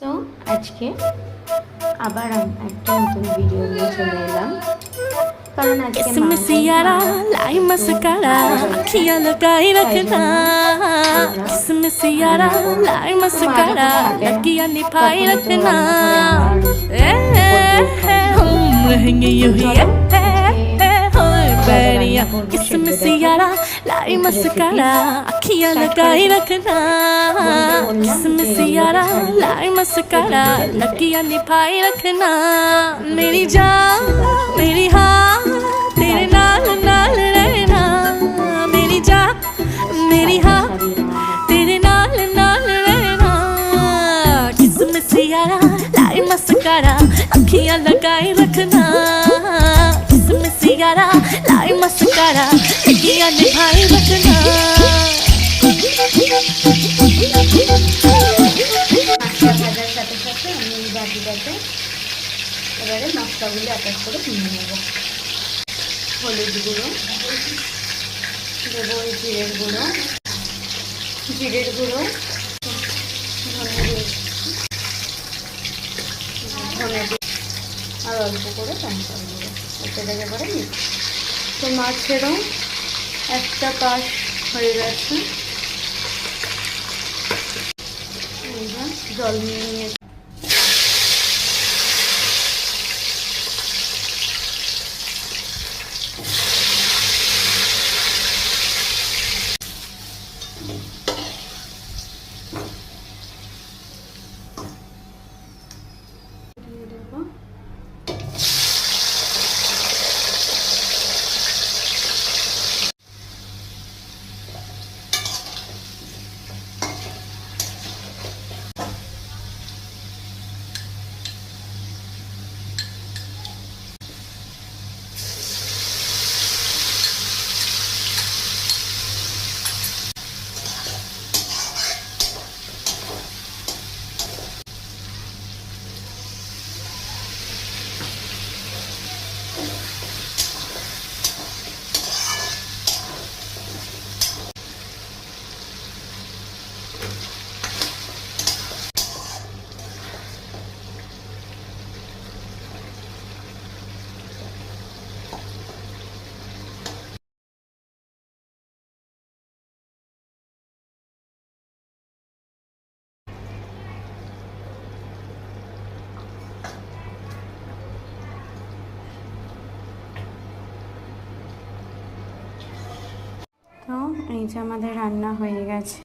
তো আজকে আবার একটা নতুন ভিডিও নিয়ে চলে এলাম, কারণ আজকে लाई मस्कारा अखियां लगाई रखना इसमें सियारा लाई मस्कारा लगियां निभाई रखना हम रहेंगे यूं ही बैरिया इसमें सियारा लाई मस्कारा अखियां लगाई रखना इसमें सियारा लाई मस्कारा लगियां निभाई रखना मेरी जान मेरी हाँ तेरे नाल नाल रहना मेरी जान मेरी हाँ तेरे नाल नाल रहना किस्म सियारा लाई मस्कारा अखियां लगाई रखना किस्म सियारा लाई मस्कारा अखियां निभाई रखना। ভাজার সাথে সাথে আমি এই বাটিটাতে এবারে মশলাগুলো এক এক করে নিয়ে নেব। হলুদ গুঁড়ো দেবো, জিরের গুঁড়ো ধনে আর অল্প করে লঙ্কার গুঁড়ো এতে দেবে করে নিই। তো মাছেরও একটা পাশ হয়ে গেছে, জল নিয়ে তো এই যে আমাদের রান্না হয়ে গেছে।